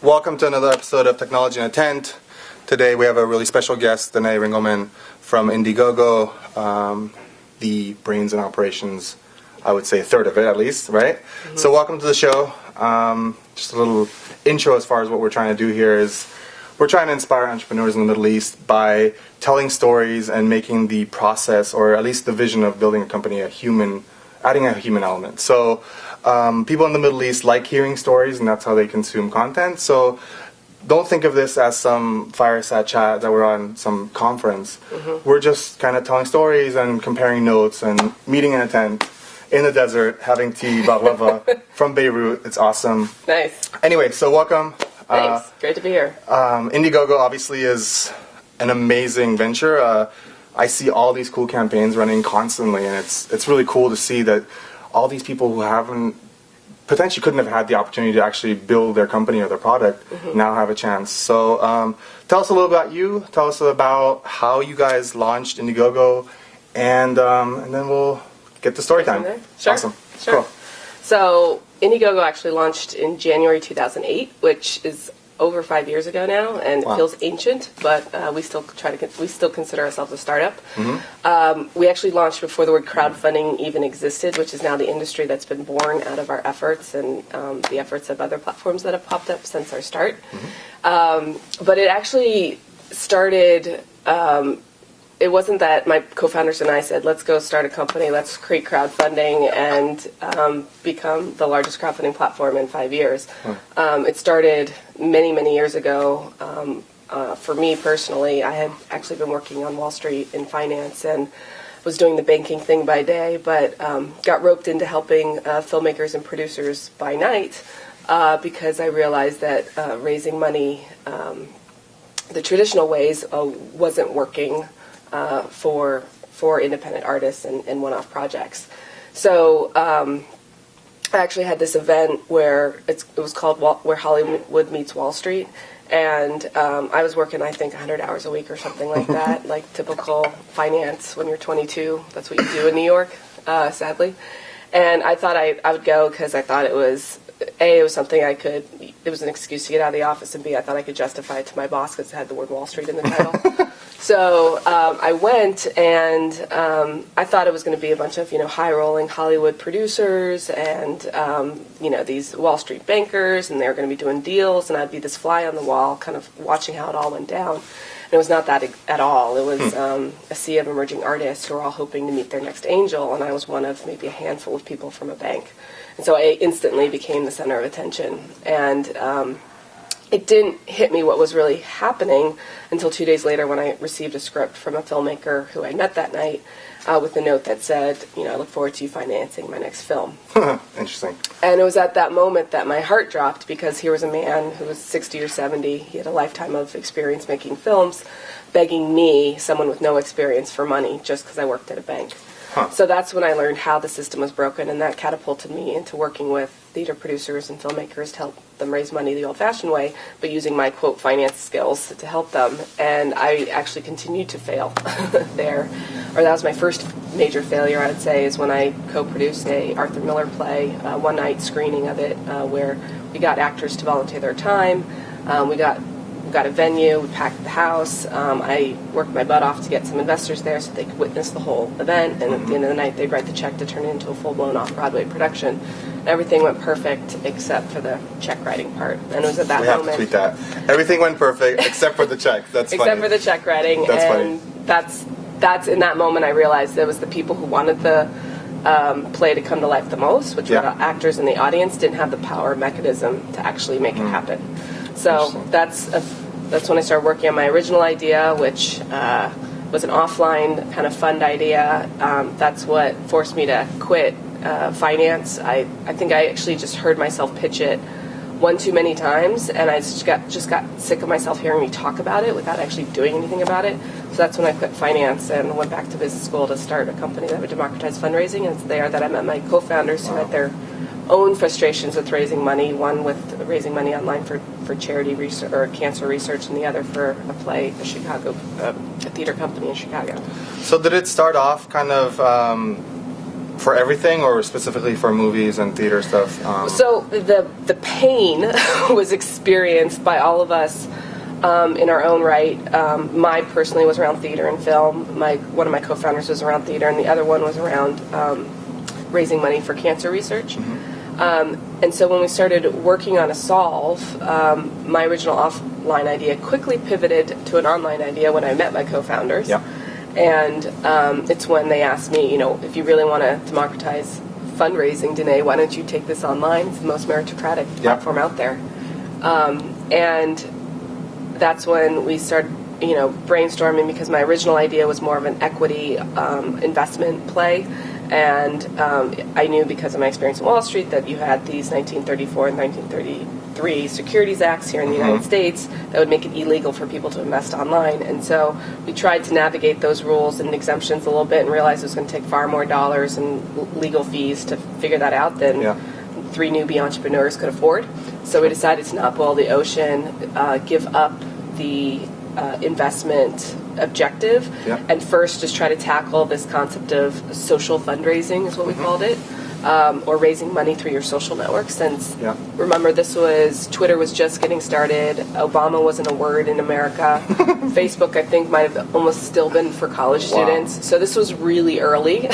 Welcome to another episode of Technology in a Tent. Today we have a really special guest, Danae Ringelmann from Indiegogo, the brains and operations, I would say a third of it at least, right? Mm-hmm. So welcome to the show. Just a little intro as far as what we're trying to do here is we're trying to inspire entrepreneurs in the Middle East by telling stories and making the process, or at least the vision of building a company, adding a human element. So people in the Middle East like hearing stories, and that's how they consume content. So don't think of this as some fireside chat that we're on some conference. Mm-hmm. We're just kind of telling stories and comparing notes and meeting in a tent in the desert, having tea, baklava from Beirut. It's awesome. Nice. Anyway, so welcome. Thanks. Great to be here. Indiegogo obviously is an amazing venture. I see all these cool campaigns running constantly, and it's really cool to see that all these people who potentially couldn't have had the opportunity to actually build their company or their product now have a chance. So tell us a little about you. Tell us about how you guys launched Indiegogo, and then we'll get to story time. Sure. Awesome. Sure. Cool. So Indiegogo actually launched in January 2008, which is over 5 years ago now, and Wow. It feels ancient, but we still consider ourselves a startup. Mm-hmm. We actually launched before the word crowdfunding even existed, which is now the industry that's been born out of our efforts and the efforts of other platforms that have popped up since our start. Mm-hmm. But it actually started. It wasn't that my co-founders and I said, let's go start a company, let's create crowdfunding and become the largest crowdfunding platform in 5 years. It started many, many years ago. For me personally, I had actually been working on Wall Street in finance and was doing the banking thing by day, but got roped into helping filmmakers and producers by night because I realized that raising money the traditional ways wasn't working for independent artists and one-off projects. So I actually had this event where it was called Where Hollywood Meets Wall Street, and I was working, I think, 100 hours a week or something like that, like typical finance when you're 22. That's what you do in New York, sadly. And I thought I would go because I thought it was something it was an excuse to get out of the office, and B, I thought I could justify it to my boss because it had the word Wall Street in the title. So I went, and I thought it was going to be a bunch of, high-rolling Hollywood producers and, these Wall Street bankers, and they were going to be doing deals, and I'd be this fly on the wall kind of watching how it all went down. And it was not that at all. It was a sea of emerging artists who were all hoping to meet their next angel, and I was one of maybe a handful of people from a bank. And so I instantly became the center of attention. And it didn't hit me what was really happening until 2 days later when I received a script from a filmmaker who I met that night with a note that said, I look forward to you financing my next film. Interesting. And it was at that moment that my heart dropped, because here was a man who was 60 or 70. He had a lifetime of experience making films, begging me, someone with no experience, for money just because I worked at a bank. So that's when I learned how the system was broken, and that catapulted me into working with theater producers and filmmakers to help them raise money the old-fashioned way, but using my, quote, finance skills to help them. And I actually continued to fail there. Or that was my first major failure, I would say, is when I co-produced a Arthur Miller play, one-night screening of it, where we got actors to volunteer their time. We got a venue, we packed the house. I worked my butt off to get some investors there so they could witness the whole event, and at the end of the night they'd write the check to turn it into a full-blown off-Broadway production. And everything went perfect except for the check writing part. And it was at that moment... We have to tweet that. Everything went perfect except for the check. That's funny. Except for the check writing. That's and funny. That's in that moment I realized it was the people who wanted the play to come to life the most, which were the actors in the audience, didn't have the power mechanism to actually make it happen. So that's when I started working on my original idea, which was an offline kind of fund idea. That's what forced me to quit finance. I think I actually just heard myself pitch it one too many times, and I just got sick of myself hearing me talk about it without actually doing anything about it. So that's when I quit finance and went back to business school to start a company that would democratize fundraising. And it's there that I met my co-founders who had their own frustrations with raising money, one with raising money online for charity research or cancer research, and the other for a play, a theater company in Chicago. So did it start off kind of for everything, or specifically for movies and theater stuff? So the pain was experienced by all of us in our own right. My personally was around theater and film. One of my co-founders was around theater, and the other one was around raising money for cancer research. And so when we started working on a solve, my original offline idea quickly pivoted to an online idea when I met my co-founders. Yeah. And it's when they asked me, if you really want to democratize fundraising, Danae, why don't you take this online? It's the most meritocratic platform out there. And that's when we started, brainstorming, because my original idea was more of an equity investment play. And I knew, because of my experience in Wall Street, that you had these 1934 and 1933 Securities Acts here in the United States that would make it illegal for people to invest online. And so we tried to navigate those rules and exemptions a little bit, and realized it was going to take far more dollars and legal fees to figure that out than 3 newbie entrepreneurs could afford. So we decided to not boil the ocean, give up the investment objective, and first just try to tackle this concept of social fundraising, is what we called it, or raising money through your social network. Since, remember, Twitter was just getting started, Obama wasn't a word in America, Facebook, I think, might have almost still been for college students, so this was really early.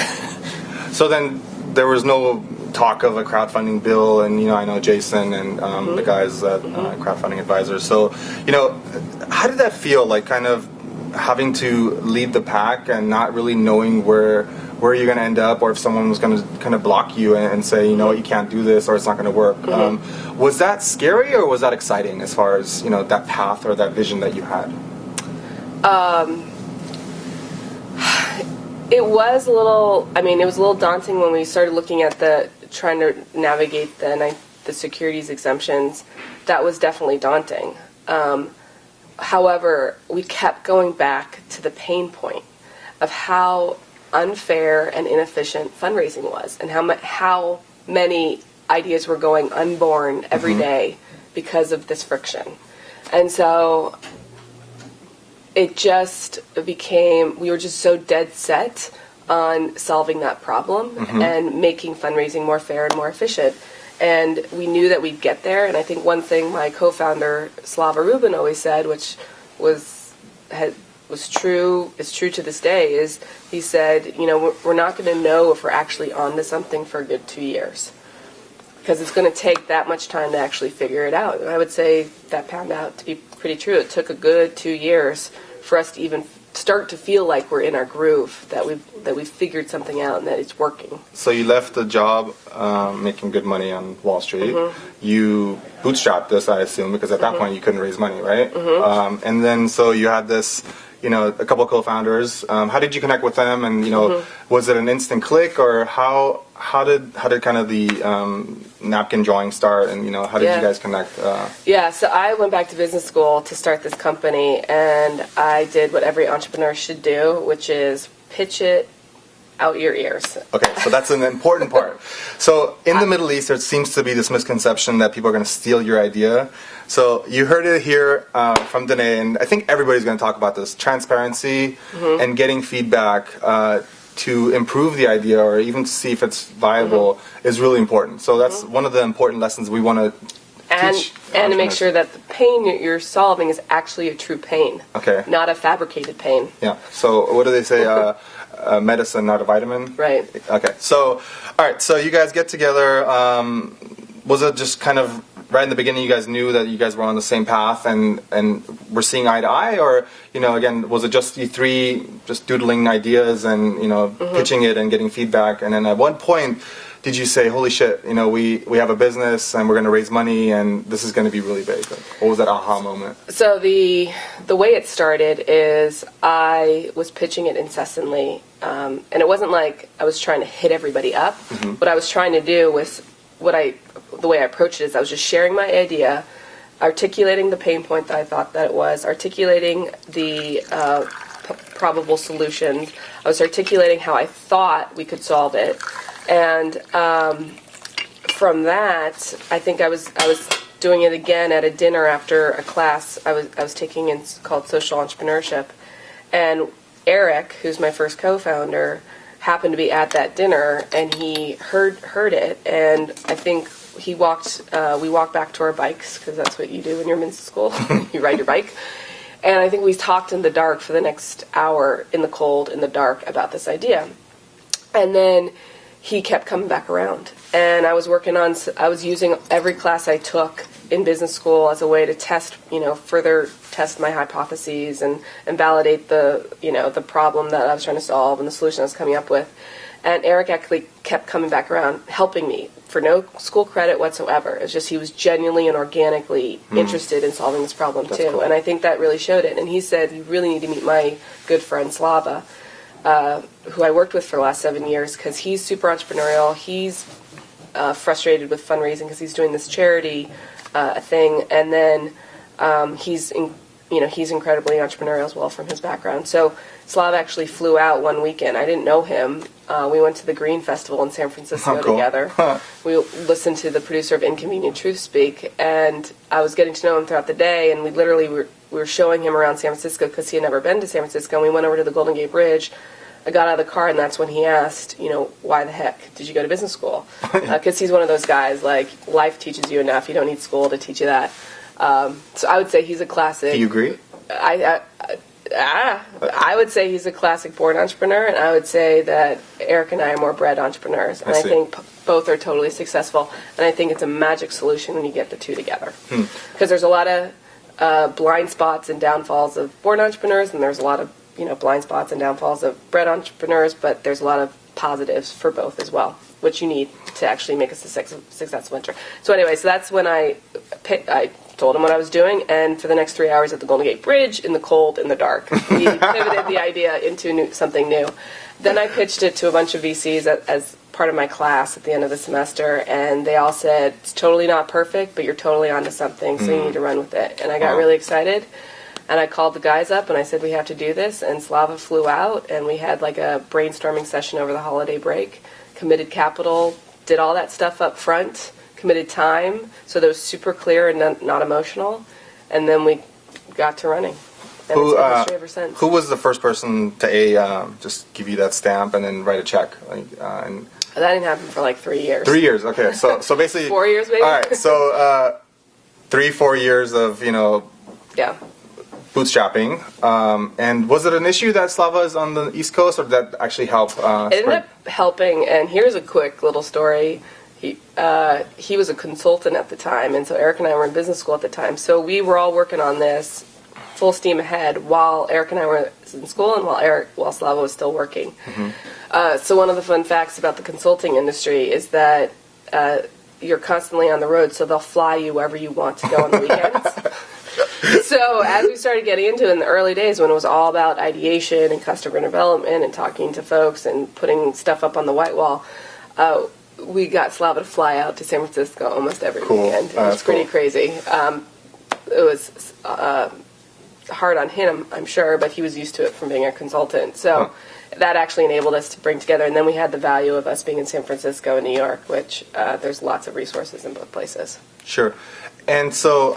So then there was no talk of a crowdfunding bill, and I know Jason and the guys at Crowdfunding Advisors. So how did that feel, like kind of having to lead the pack and not really knowing where you're going to end up, or if someone was going to kind of block you and say, you can't do this, or it's not going to work? Was that scary, or was that exciting as far as that path or that vision that you had? It was a little daunting when we started looking at trying to navigate the securities exemptions. That was definitely daunting. However, we kept going back to the pain point of how unfair and inefficient fundraising was, and how many ideas were going unborn every day because of this friction. And so it just became, we were just so dead set on solving that problem and making fundraising more fair and more efficient. And we knew that we'd get there. And I think one thing my co-founder Slava Rubin always said, which was true, is true to this day, is he said, we're not going to know if we're actually onto something for a good 2 years, because it's going to take that much time to actually figure it out. And I would say that panned out to be pretty true. It took a good 2 years for us to even start to feel like we're in our groove, that we've figured something out and that it's working. So you left the job making good money on Wall Street. You bootstrapped this, I assume, because at that point you couldn't raise money, right? And then so you had this, a couple of co-founders. How did you connect with them? And was it an instant click, or how did kind of the napkin drawing start? And how did you guys connect? So I went back to business school to start this company, and I did what every entrepreneur should do, which is pitch it out your ears. Okay, so that's an important part. So in the Middle East, there seems to be this misconception that people are going to steal your idea. So you heard it here from Danae, and I think everybody's going to talk about this. Transparency and getting feedback to improve the idea, or even to see if it's viable, is really important. So that's one of the important lessons we want to teach. And to make sure that the pain that you're solving is actually a true pain, not a fabricated pain. Yeah. So what do they say? Medicine, not a vitamin? Right. Okay. So, all right. So you guys get together. Was it just kind of right in the beginning you guys knew that you guys were on the same path and were seeing eye to eye? Or, again, was it just you three just doodling ideas and, pitching it and getting feedback? And then at one point, did you say, holy shit, we have a business and we're going to raise money and this is going to be really big? What was that aha moment? So the way it started is I was pitching it incessantly. And it wasn't like I was trying to hit everybody up. What I was trying to do was, the way I approached it is I was just sharing my idea, articulating the pain point that I thought that it was, articulating the probable solution. I was articulating how I thought we could solve it. And from that, I think I was doing it again at a dinner after a class I was taking called Social Entrepreneurship. And Eric, who's my first co-founder, happened to be at that dinner, and he heard it, and I think we walked back to our bikes, because that's what you do when you're in middle school. You ride your bike. And I think we talked in the dark for the next hour, in the cold, in the dark, about this idea. And then he kept coming back around. And I was using every class I took in business school as a way to test, further test my hypotheses and validate the problem that I was trying to solve and the solution I was coming up with. And Eric actually kept coming back around, helping me for no school credit whatsoever. It's just he was genuinely and organically interested in solving this problem too. Cool. And I think that really showed it. And he said, you really need to meet my good friend Slava, who I worked with for the last 7 years, because he's super entrepreneurial. He's frustrated with fundraising because he's doing this charity thing. And then he's incredibly entrepreneurial as well from his background. So Slav actually flew out one weekend. I didn't know him. We went to the Green Festival in San Francisco together. We listened to the producer of Inconvenient Truth speak, and I was getting to know him throughout the day, and we were showing him around San Francisco because he had never been to San Francisco, and we went over to the Golden Gate Bridge. I got out of the car, and that's when he asked, why the heck did you go to business school? Because he's one of those guys, like, life teaches you enough. You don't need school to teach you that. So I would say he's a classic. Do you agree? I would say he's a classic born entrepreneur, and I would say that Eric and I are more bred entrepreneurs. And I think both are totally successful, and I think it's a magic solution when you get the two together. Because there's a lot of blind spots and downfalls of born entrepreneurs, and there's a lot of blind spots and downfalls of bred entrepreneurs, but there's a lot of positives for both as well, which you need to actually make a successful venture. So anyway, so that's when I told him what I was doing, and for the next 3 hours at the Golden Gate Bridge, in the cold, in the dark, we pivoted the idea into something new. Then I pitched it to a bunch of VCs as part of my class at the end of the semester, and they all said, it's totally not perfect, but you're totally onto something, so you need to run with it. And I got really excited, and I called the guys up, and I said, we have to do this, and Slava flew out, and we had like a brainstorming session over the holiday break, committed capital, did all that stuff up front, committed time, so that was super clear and not emotional, and then we got to running. And it's been history ever since. Who was the first person to just give you that stamp and then write a check? That didn't happen for like 3 years. 3 years, okay. So basically 4 years maybe. All right, so 3-4 years of bootstrapping. And was it an issue that Slava is on the East Coast, or did that actually help? It ended up helping, and here's a quick little story. He was a consultant at the time, and so Eric and I were in business school at the time. So we were all working on this full steam ahead while Eric and I were in school and while Slava was still working. So one of the fun facts about the consulting industry is that you're constantly on the road, so they'll fly you wherever you want to go on the weekends. So as we started getting into it in the early days, when it was all about ideation and customer development and talking to folks and putting stuff up on the white wall, we got Slava to fly out to San Francisco almost every weekend. It was pretty crazy. It was hard on him, I'm sure, but he was used to it from being a consultant. So that actually enabled us to bring together. And then we had the value of us being in San Francisco and New York, which there's lots of resources in both places. Sure. And so,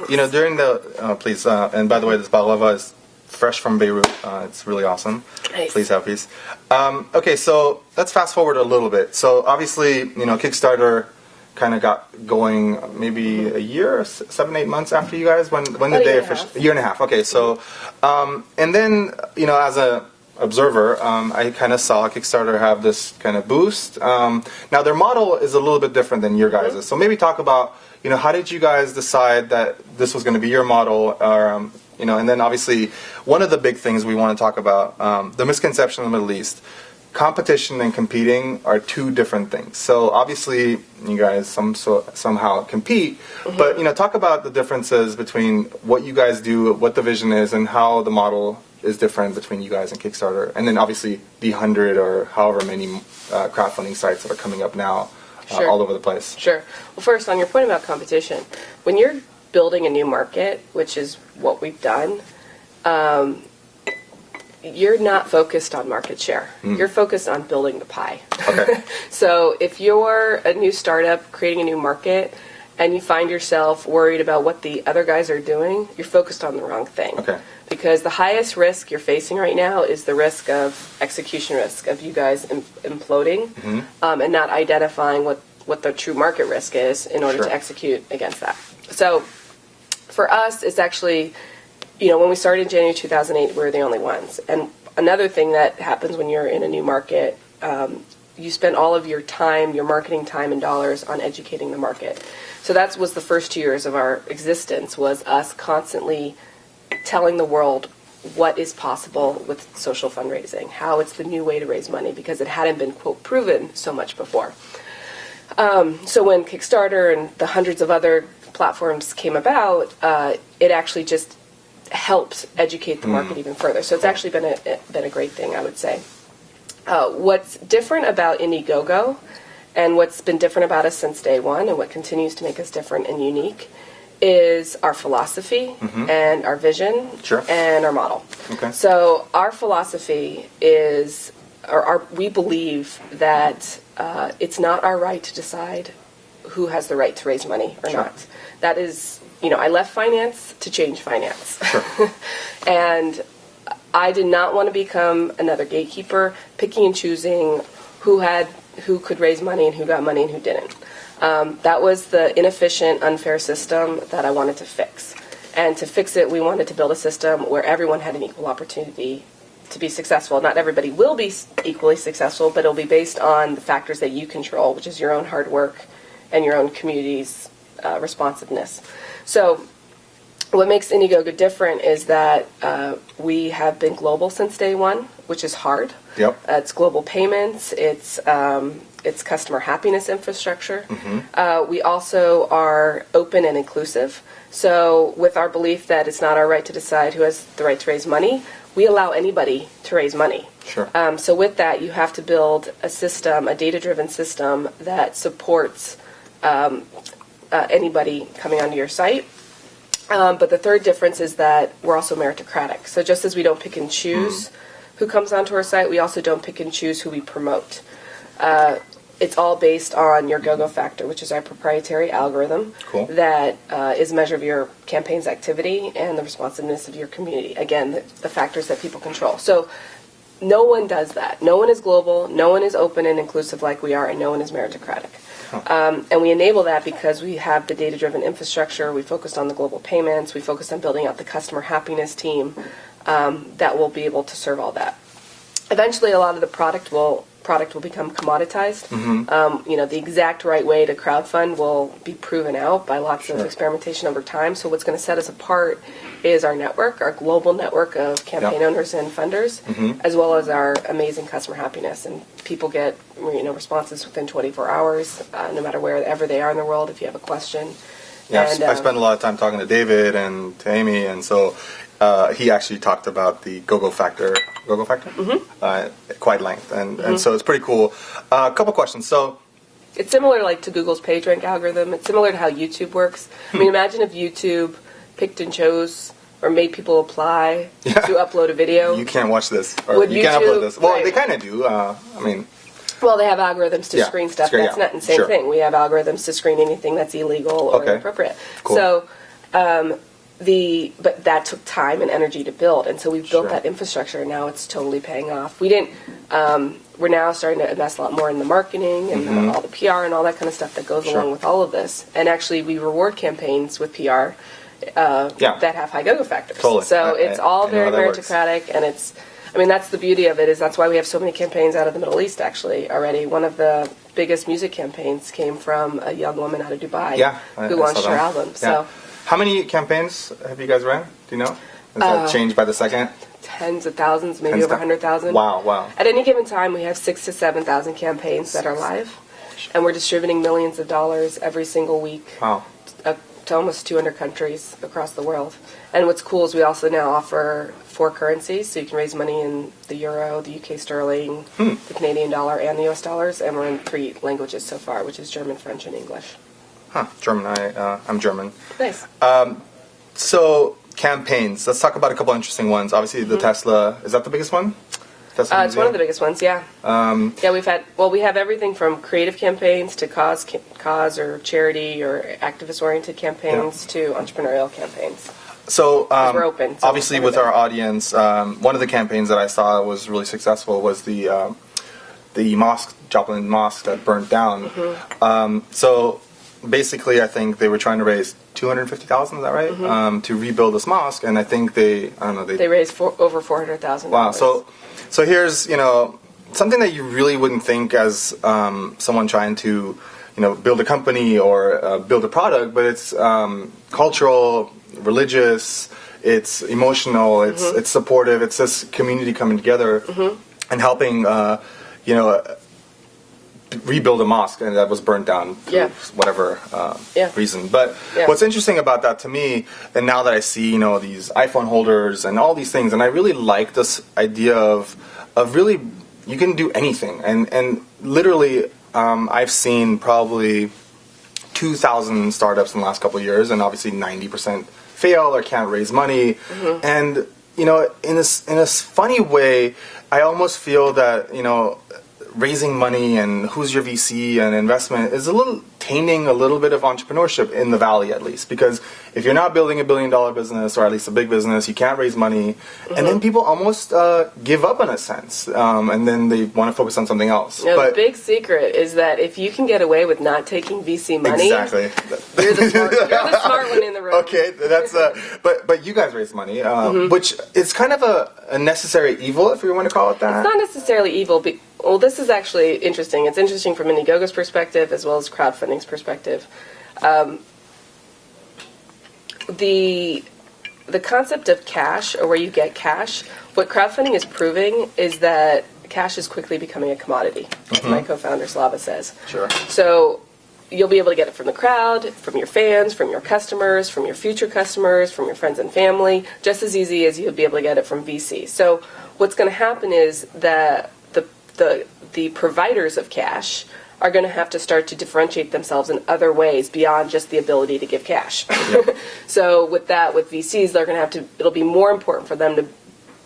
during the, please, and by the way, this baklava is fresh from Beirut. It's really awesome. Nice. Please have peace. Okay, so let's fast forward a little bit. So obviously, Kickstarter kind of got going maybe a year, 7-8 months after you guys. When did they officially? A year and a half. Okay, so and then as a observer, I kind of saw Kickstarter have this kind of boost. Now their model is a little bit different than your guys'. So maybe talk about how did you guys decide that this was going to be your model, or and then obviously one of the big things we want to talk about, the misconception in the Middle East. Competition and competing are two different things. So obviously you guys somehow compete, but talk about the differences between what you guys do, what the vision is, and how the model is different between you guys and Kickstarter, and then obviously the 100 or however many crowdfunding sites that are coming up now all over the place. Sure. Well, first, on your point about competition, when you're building a new market, which is what we've done, you're not focused on market share. You're focused on building the pie. Okay. So if you're a new startup creating a new market, and you find yourself worried about what the other guys are doing, you're focused on the wrong thing. Okay. Because the highest risk you're facing right now is the risk of execution risk, of you guys imploding, and not identifying what the true market risk is in order to execute against that. So for us, it's actually, when we started in January 2008, we were the only ones. And another thing that happens when you're in a new market, you spend all of your time, your marketing time and dollars on educating the market. So that was the first 2 years of our existence, was us constantly telling the world what is possible with social fundraising, how it's the new way to raise money, because it hadn't been, quote, proven so much before. So when Kickstarter and the hundreds of other platforms came about, it actually just helped educate the market even further. So it's actually been a great thing, I would say. What's different about Indiegogo, and what's been different about us since day one, and what continues to make us different and unique, is our philosophy and our vision and our model. Okay. So our philosophy is, we believe that it's not our right to decide who has the right to raise money or not. That is, I left finance to change finance. And I did not want to become another gatekeeper, picking and choosing who could raise money and who got money and who didn't. That was the inefficient, unfair system that I wanted to fix. And to fix it, we wanted to build a system where everyone had an equal opportunity to be successful. Not everybody will be equally successful, but it'll be based on the factors that you control, which is your own hard work and your own community's responsiveness. So what makes Indiegogo different is that we have been global since day one, which is hard. Yep. It's global payments. It's customer happiness infrastructure. We also are open and inclusive. So with our belief that it's not our right to decide who has the right to raise money, we allow anybody to raise money. Sure. So with that, you have to build a system, a data-driven system that supports anybody coming onto your site. But the third difference is that we're also meritocratic. So just as we don't pick and choose who comes onto our site, we also don't pick and choose who we promote. It's all based on your GoGo factor, which is our proprietary algorithm that is a measure of your campaign's activity and the responsiveness of your community. Again, the factors that people control. So no one does that. No one is global, no one is open and inclusive like we are, and no one is meritocratic. And we enable that because we have the data-driven infrastructure, we focused on the global payments, we focused on building out the customer happiness team that will be able to serve all that. Eventually, a lot of the product will become commoditized. The exact right way to crowdfund will be proven out by lots of experimentation over time. So what's going to set us apart is our network, our global network of campaign owners and funders, as well as our amazing customer happiness. And people get responses within 24 hours, no matter wherever they are in the world. If you have a question. Yeah, and, I spent a lot of time talking to David and to Amy, and so he actually talked about the GoGo factor, quite length, and so it's pretty cool. A couple questions. So it's similar to Google's PageRank algorithm. It's similar to how YouTube works. I mean, imagine if YouTube picked and chose or made people apply to upload a video. You can't watch this, or you can't upload this. Well, they kind of do. Well, they have algorithms to screen stuff. That's not the same thing. We have algorithms to screen anything that's illegal or inappropriate. Cool. So, but that took time and energy to build, and so we've built that infrastructure, and now it's totally paying off. We're now starting to invest a lot more in the marketing and all the PR and all that kind of stuff that goes along with all of this. And actually, we reward campaigns with PR that have high GoGo factors. Totally. So it's all very meritocratic, and that's the beauty of it, that's why we have so many campaigns out of the Middle East, actually, already. One of the biggest music campaigns came from a young woman out of Dubai who launched her album. So, how many campaigns have you guys run? Do you know? Has that changed by the second? Tens of thousands, maybe over 100,000. Wow. At any given time, we have 6,000 to 7,000 campaigns that are live, and we're distributing millions of dollars every single week. Wow. To almost 200 countries across the world. And what's cool is we also now offer 4 currencies, so you can raise money in the euro, the UK sterling, the Canadian dollar, and the US dollars, and we're in 3 languages so far, which is German, French, and English. German. I'm German. Nice. So campaigns. Let's talk about a couple interesting ones. Obviously, the Tesla. Is that the biggest one? Tesla It's one of the biggest ones, yeah. Yeah, we have everything from creative campaigns to cause or charity or activist-oriented campaigns to entrepreneurial campaigns. So, we're open. So obviously, with our audience, one of the campaigns that I saw was really successful was the mosque, Joplin Mosque, that burnt down. So, basically, I think they were trying to raise $250,000. Is that right? To rebuild this mosque, and I think they raised over $400,000. Wow. So here's something that you really wouldn't think as someone trying to build a company or build a product, but it's cultural, religious, it's emotional, it's supportive, it's this community coming together and helping rebuild a mosque and that was burnt down for whatever reason. But what's interesting about that to me, and now that I see these iPhone holders and all these things, and I really like this idea of really you can do anything, and literally I've seen probably 2,000 startups in the last couple of years, and obviously 90% fail or can't raise money. And in a funny way, I almost feel that raising money and who's your VC and investment is a little tainting a little bit of entrepreneurship in the Valley, at least, because if you're not building $1 billion business or at least a big business, you can't raise money, and then people almost give up in a sense, and then they want to focus on something else. The big secret is that if you can get away with not taking VC money, exactly, you're the smart one in the room. Okay, that's but you guys raise money, which is kind of a necessary evil, if you want to call it that. It's not necessarily evil. Well, this is actually interesting. It's interesting from Indiegogo's perspective as well as crowdfunding's perspective. The concept of cash, or where you get cash, what crowdfunding is proving is that cash is quickly becoming a commodity, as my co-founder Slava says. Sure. So you'll be able to get it from the crowd, from your fans, from your customers, from your future customers, from your friends and family, just as easy as you'll be able to get it from VC. So what's going to happen is that the providers of cash are going to have to start to differentiate themselves in other ways beyond just the ability to give cash. So with VCs, they're going to have to, it'll be more important for them to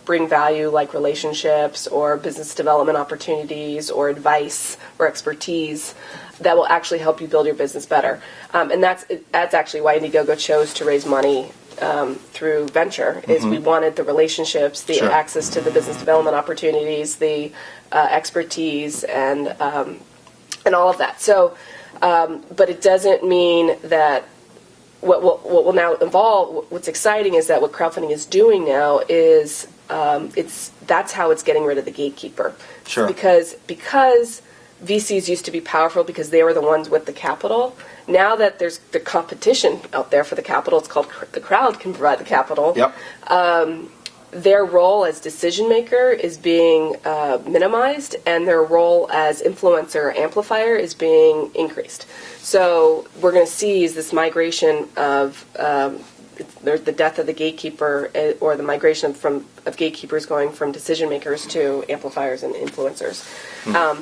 bring value like relationships or business development opportunities or advice or expertise that will actually help you build your business better. And that's actually why Indiegogo chose to raise money through venture, is we wanted the relationships, the access to the business development opportunities, the expertise, and all of that. So, but it doesn't mean that what will now evolve. What's exciting is that what crowdfunding is doing now is that's how it's getting rid of the gatekeeper. Sure. Because VCs used to be powerful because they were the ones with the capital. Now that there's the competition out there for the capital, it's called the crowd can provide the capital. Their role as decision maker is being minimized, and their role as influencer amplifier is being increased. So we're going to see is this migration of the death of the gatekeeper, or the migration of gatekeepers going from decision makers to amplifiers and influencers.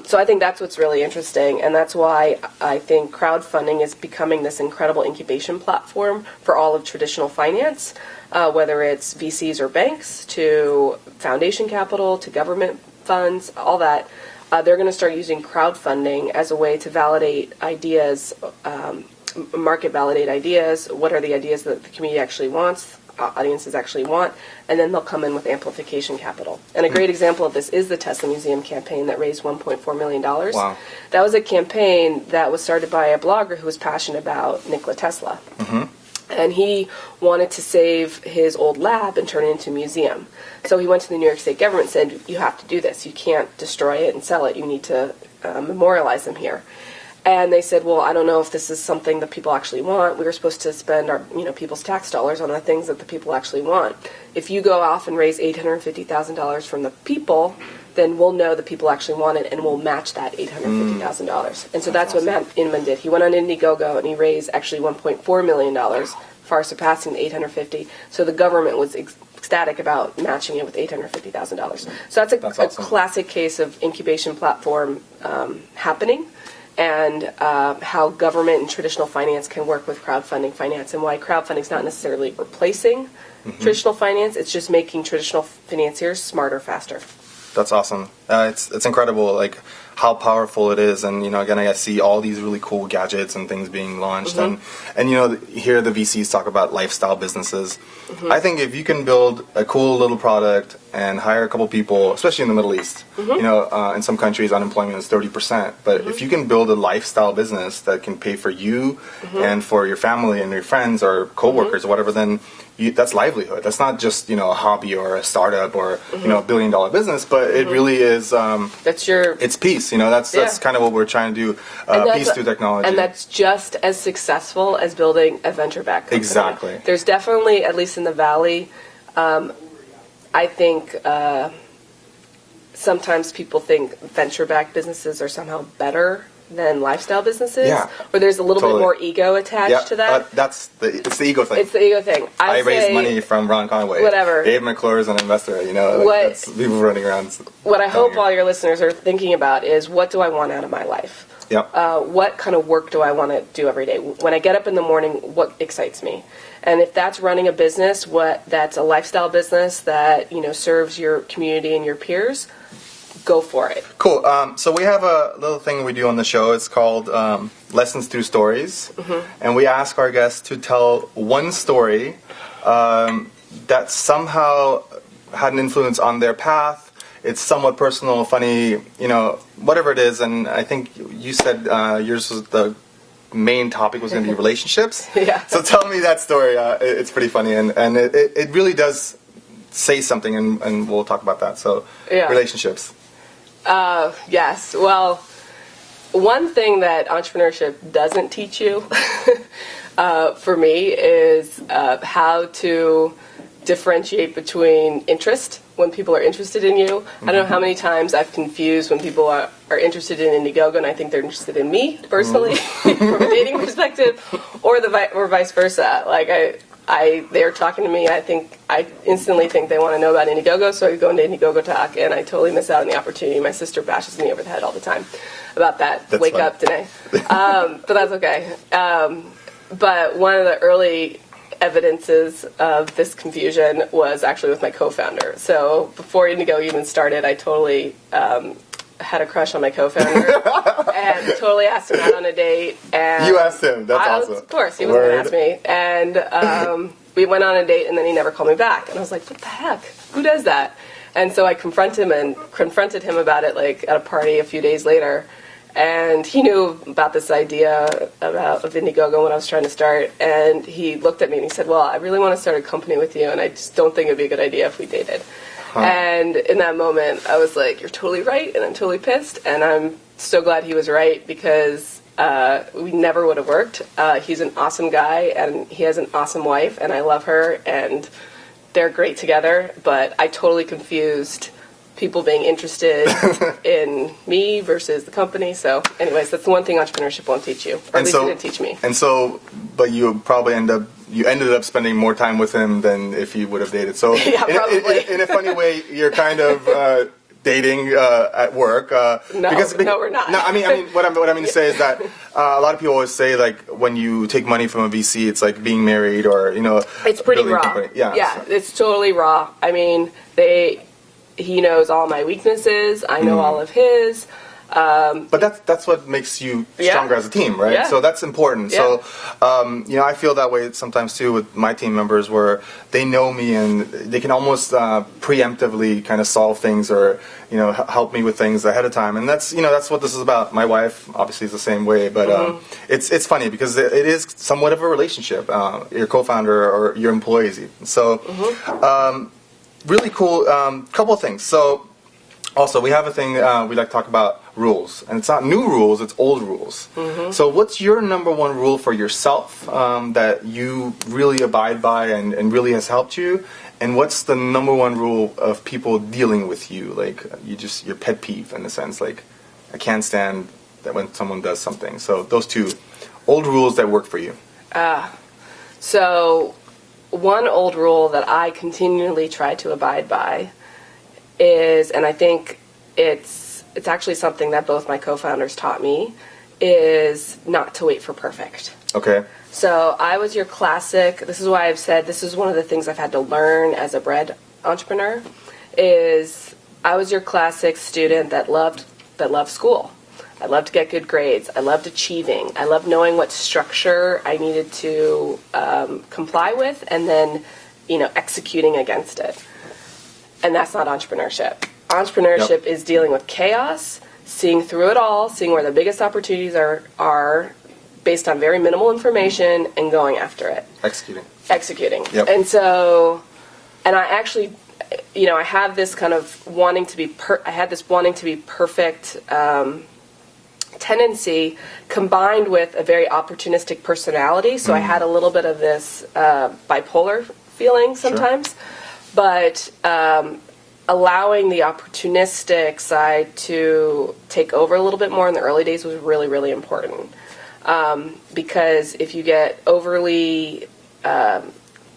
So I think that's what's really interesting, and that's why I think crowdfunding is becoming this incredible incubation platform for all of traditional finance, whether it's VCs or banks, to foundation capital, to government funds, all that. They're going to start using crowdfunding as a way to validate ideas, market validate ideas. What are the ideas that the community actually wants, audiences actually want, and then they'll come in with amplification capital. And a great example of this is the Tesla Museum campaign that raised $1.4 million. Wow. That was a campaign that was started by a blogger who was passionate about Nikola Tesla. And he wanted to save his old lab and turn it into a museum. So he went to the New York State government and said, you have to do this. You can't destroy it and sell it. You need to memorialize them here. And they said, well, I don't know if this is something that people actually want. We were supposed to spend our, people's tax dollars on the things that the people actually want. If you go off and raise $850,000 from the people, then we'll know the people actually want it, and we'll match that $850,000. And so that's what Matt Inman did. He went on Indiegogo and he raised actually $1.4 million, far surpassing the $850,000. So the government was ecstatic about matching it with $850,000. So that's awesome. A classic case of incubation platform happening, and how government and traditional finance can work with crowdfunding finance, and why crowdfunding is not necessarily replacing traditional finance. It's just making traditional financiers smarter, faster. That's awesome. It's incredible, like how powerful it is, and again, I see all these really cool gadgets and things being launched, and hear the VCs talk about lifestyle businesses. I think if you can build a cool little product and hire a couple people, especially in the Middle East, in some countries unemployment is 30%, but if you can build a lifestyle business that can pay for you and for your family and your friends or coworkers or whatever, then that's livelihood. That's not just a hobby or a startup or a $1 billion business, but it really is. It's peace. That's kind of what we're trying to do. Peace through technology, and that's just as successful as building a venture-backed company. Exactly. There's definitely, at least in the Valley, I think sometimes people think venture-backed businesses are somehow better than lifestyle businesses, where there's a little bit more ego attached to that. It's the ego thing. It's the ego thing. I raised money from Ron Conway. Whatever. Dave McClure is an investor. That's people running around. What I hope all your listeners are thinking about is, what do I want out of my life? Yep. What kind of work do I want to do every day? When I get up in the morning, what excites me? And if that's running a business, that's a lifestyle business that serves your community and your peers, go for it. Cool. So we have a little thing we do on the show. It's called Lessons Through Stories. And we ask our guests to tell one story that somehow had an influence on their path. It's somewhat personal, funny, whatever it is. And I think you said yours was the main topic was going to be relationships. Yeah. So tell me that story. It's pretty funny. And it really does say something, and we'll talk about that. So relationships. Yes. Well, one thing that entrepreneurship doesn't teach you, for me, is how to differentiate between interest when people are interested in you. I don't know how many times I've confused when people are interested in Indiegogo and I think they're interested in me personally from a dating perspective, or vice versa. Like they're talking to me. I instantly think they want to know about Indiegogo, so I go into Indiegogo talk, and I totally miss out on the opportunity. My sister bashes me over the head all the time about that. That's Wake fun. Up, Danae. But that's okay. But one of the early evidences of this confusion was actually with my co-founder. So before Indiegogo even started, I totally had a crush on my co-founder and totally asked him out on a date. And you asked him. That's awesome. Of course, he was going to ask me. And we went on a date, and then he never called me back. And I was like, what the heck? Who does that? And so I confronted him about it, like at a party a few days later. And he knew about this idea of Indiegogo when I was trying to start. And he looked at me and he said, well, I really want to start a company with you, and I just don't think it would be a good idea if we dated. And in that moment, I was like, you're totally right, and I'm totally pissed. And I'm so glad he was right, because we never would have worked. He's an awesome guy, and he has an awesome wife, and I love her, and they're great together. But I totally confused people being interested in me versus the company. So anyways, that's the one thing entrepreneurship won't teach you, or at least it didn't teach me. And so, but you probably ended up spending more time with him than if you would have dated. So yeah, probably. In a funny way, you're kind of dating at work. No, we're not. No, I mean, what I mean to say is that a lot of people always say, like, when you take money from a VC, it's like being married, or it's pretty raw. Yeah, it's totally raw. I mean, he knows all my weaknesses. I know all of his. But that's what makes you stronger as a team, right? Yeah. So that's important. Yeah. So, I feel that way sometimes too with my team members, where they know me and they can almost preemptively kind of solve things, or help me with things ahead of time. And that's what this is about. My wife obviously is the same way, but it's funny because it is somewhat of a relationship. Your co-founder or your employees even. So. Really cool. Couple of things. So, also, we have a thing we like to talk about rules, and it's not new rules; it's old rules. So, what's your number one rule for yourself that you really abide by and really has helped you? And what's the number one rule of people dealing with you? Like your pet peeve in a sense. Like, I can't stand that when someone does something. So, those two old rules that work for you. So. One old rule that I continually try to abide by is, and I think it's actually something that both my co-founders taught me, is not to wait for perfect. Okay. So I was your classic, this is why I've said this is one of the things I've had to learn as a bread entrepreneur, is I was your classic student that loved school. I loved to get good grades. I loved achieving. I loved knowing what structure I needed to comply with, and then, executing against it. And that's not entrepreneurship. Entrepreneurship is dealing with chaos, seeing through it all, seeing where the biggest opportunities are based on very minimal information, and going after it. Executing. Yep. And so, and I actually, I have this kind of wanting to be perfect tendency combined with a very opportunistic personality. So I had a little bit of this bipolar feeling sometimes. Sure. But allowing the opportunistic side to take over a little bit more in the early days was really, really important. Because if you get overly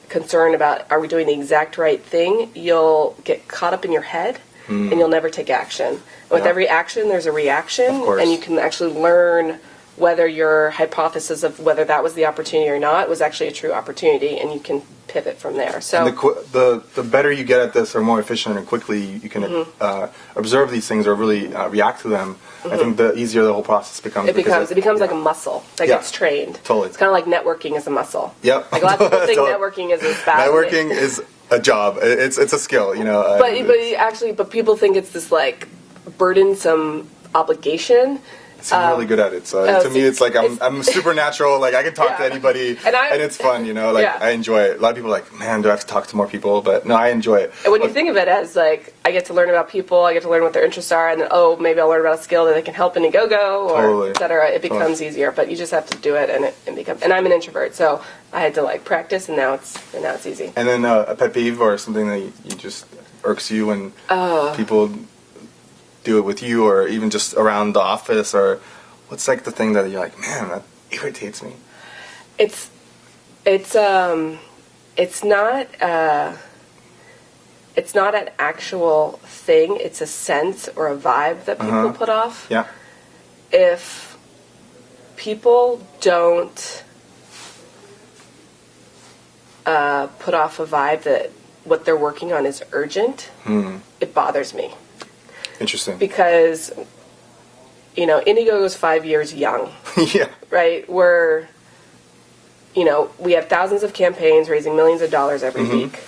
concerned about are we doing the exact right thing, you'll get caught up in your head and you'll never take action. And with every action, there's a reaction, and you can actually learn whether your hypothesis of whether that was the opportunity or not was actually a true opportunity, and you can pivot from there. So the better you get at this, or more efficient and quickly you can observe these things or really react to them, I think the easier the whole process becomes. It becomes like a muscle that gets trained. Totally. It's kind of like networking is a muscle. Yep. Like a lot of people think networking is a bad. Networking is a job. It's a skill, But people think it's this like burdensome obligation. I'm really good at it, so to me it's like I'm supernatural. Like I can talk to anybody, and it's fun, I enjoy it. A lot of people are like, man, do I have to talk to more people? But no, I enjoy it. And when you think of it as like, I get to learn about people, I get to learn what their interests are, and then maybe I'll learn about a skill that they can help Indiegogo or et cetera. It becomes easier, but you just have to do it, and it becomes. And I'm an introvert, so I had to like practice, and now it's easy. And then a pet peeve or something that you just irks you when people do it with you, or even just around the office, or what's like the thing that you're like, man, that irritates me? It's not an actual thing. It's a sense or a vibe that people put off. Yeah. If people don't put off a vibe that what they're working on is urgent, it bothers me. Interesting. Because, Indiegogo is 5 years young. Yeah. Right? We're, we have thousands of campaigns raising millions of dollars every week.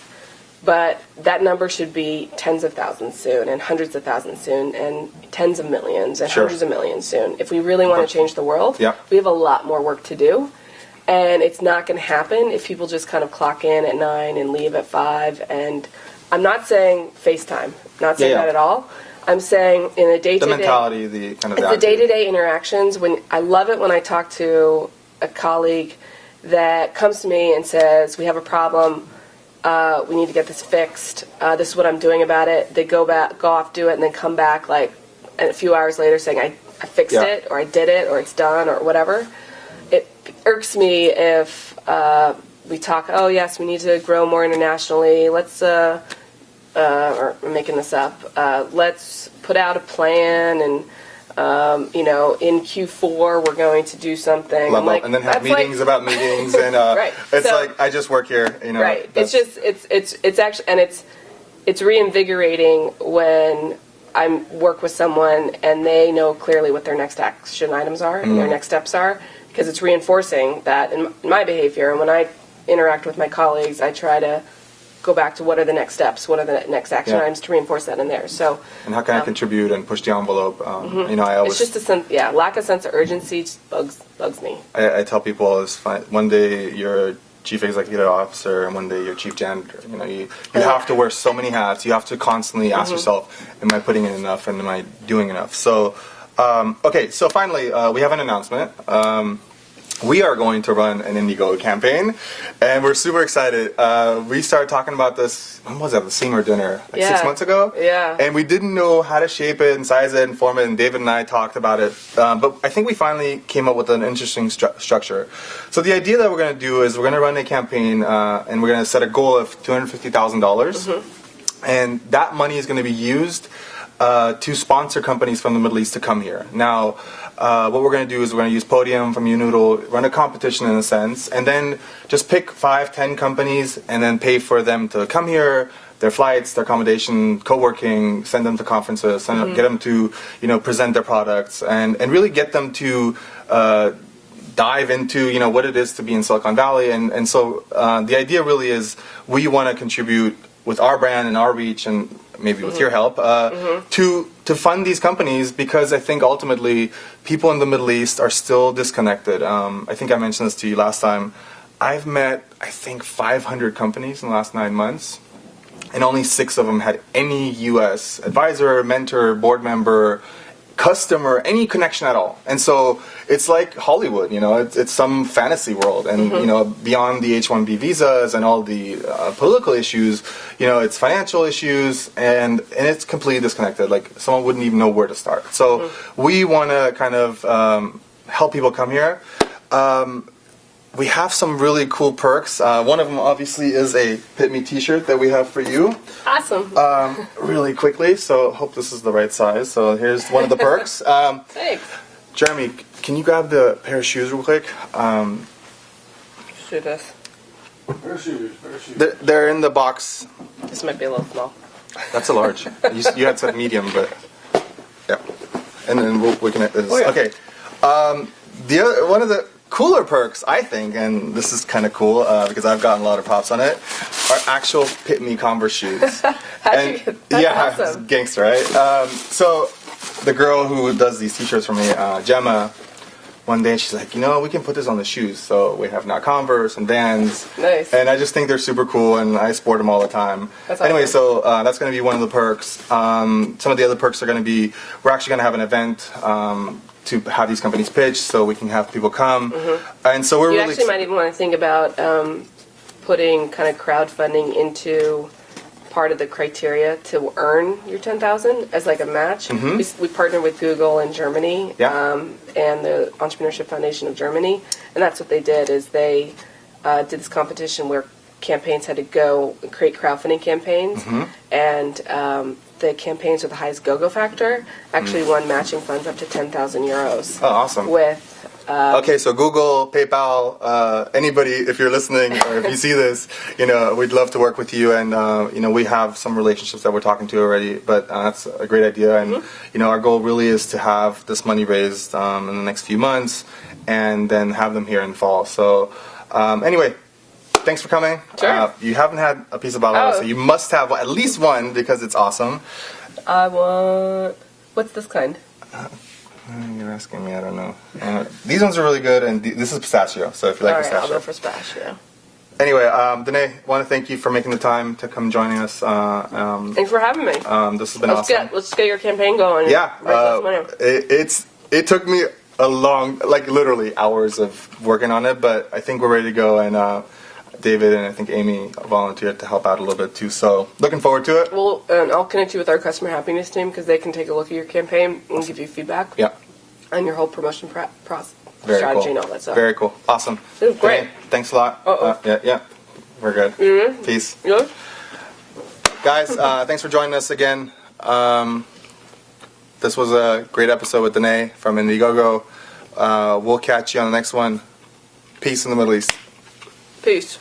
But that number should be tens of thousands soon, and hundreds of thousands soon, and tens of millions, and hundreds of millions soon. If we really want to change the world, we have a lot more work to do. And it's not going to happen if people just kind of clock in at 9 and leave at 5. And I'm not saying FaceTime. Not saying that at all. I'm saying in a day-to-day... The mentality, the kind of... It's the day-to-day interactions. I love it when I talk to a colleague that comes to me and says, we have a problem, we need to get this fixed, this is what I'm doing about it. They go off, do it, and then come back like a few hours later saying, I fixed it, or I did it, or it's done, or whatever. It irks me if we talk, oh yes, we need to grow more internationally, let's... or I'm making this up, let's put out a plan, and, in Q4 we're going to do something. And then have meetings about meetings, and it's like, I just work here, Right. It's actually, and it's reinvigorating when I work with someone and they know clearly what their next action items are and their next steps are, because it's reinforcing that in my behavior. And when I interact with my colleagues, I try to go back to what are the next steps, what are the next action items to reinforce that in there. So, and how can I contribute and push the envelope? I always, it's just lack of sense of urgency just bugs me. I tell people it's fine. One day you're chief executive officer, and one day you're chief janitor. You have to wear so many hats. You have to constantly ask yourself, am I putting in enough, and am I doing enough? So, so finally we have an announcement. We are going to run an Indiegogo campaign, and we're super excited. We started talking about this, when was that, the Seymour dinner, 6 months ago? Yeah. And we didn't know how to shape it and size it and form it, and David and I talked about it. But I think we finally came up with an interesting structure. So the idea that we're going to do is we're going to run a campaign, and we're going to set a goal of $250,000. And that money is going to be used to sponsor companies from the Middle East to come here. Now, what we're going to do is we're going to use Podium from Unoodle, run a competition in a sense, and then just pick 5-10 companies and then pay for them to come here. their flights, their accommodation, co-working, send them to conferences, get them to present their products, and really get them to dive into what it is to be in Silicon Valley. And so the idea really is we want to contribute with our brand and our reach, and maybe with your help, to fund these companies, because I think ultimately people in the Middle East are still disconnected. I think I mentioned this to you last time. I've met, I think, 500 companies in the last 9 months, and only 6 of them had any U.S. advisor, mentor, board member, customer, any connection at all. And so it's like Hollywood, it's some fantasy world. And, beyond the H-1B visas and all the political issues, it's financial issues, and it's completely disconnected. Like, someone wouldn't even know where to start. So we want to kind of help people come here. We have some really cool perks. One of them, obviously, is a PITME t-shirt that we have for you. Awesome. Really quickly, so hope this is the right size. So here's one of the perks. Thanks. Jeremy, can you grab the pair of shoes real quick? Do this. Pair of shoes. They're in the box. This might be a little small. That's a large. You had said medium, but yeah. And then we can. Okay. One of the cooler perks, I think, and this is kind of cool because I've gotten a lot of props on it, are actual PITME Converse shoes. That's awesome. It's gangster, right? So the girl who does these t-shirts for me, Gemma, one day she's like, we can put this on the shoes. So we have now Converse and Vans. Nice. And I just think they're super cool, and I sport them all the time. That's anyway, awesome. so that's going to be one of the perks. Some of the other perks are going to be, we're actually going to have an event to have these companies pitch, so we can have people come. And so You actually might even want to think about putting kind of crowdfunding into part of the criteria to earn your $10,000 as like a match. We partner with Google in Germany and the Entrepreneurship Foundation of Germany, and that's what they did. Is they did this competition where campaigns had to go create crowdfunding campaigns, and the campaigns with the highest go-go factor actually won matching funds up to 10,000 euros. Oh, awesome. With okay, so Google, PayPal, anybody, if you're listening or if you see this, we'd love to work with you, and we have some relationships that we're talking to already, but that's a great idea, and our goal really is to have this money raised in the next few months, and then have them here in fall. So anyway, thanks for coming. Sure. You haven't had a piece of baklava, so you must have at least one because it's awesome. I want... What's this kind? You're asking me, I don't know. These ones are really good, and this is pistachio, so if you like pistachio. I'll go for pistachio. Anyway, Danae, want to thank you for making the time to come joining us. Thanks for having me. This has been awesome. Let's get your campaign going. Yeah. It took me a long, like literally hours of working on it, but I think we're ready to go, and David and I think Amy volunteered to help out a little bit too, so looking forward to it. Well, I'll connect you with our customer happiness team because they can take a look at your campaign and give you feedback. Yeah. On your whole promotion process, Very strategy cool. and all that stuff. Very cool. Awesome. It was great. Danae, thanks a lot. Yeah. We're good. Peace. Good? Guys, thanks for joining us again. This was a great episode with Danae from Indiegogo. We'll catch you on the next one. Peace in the Middle East. Peace.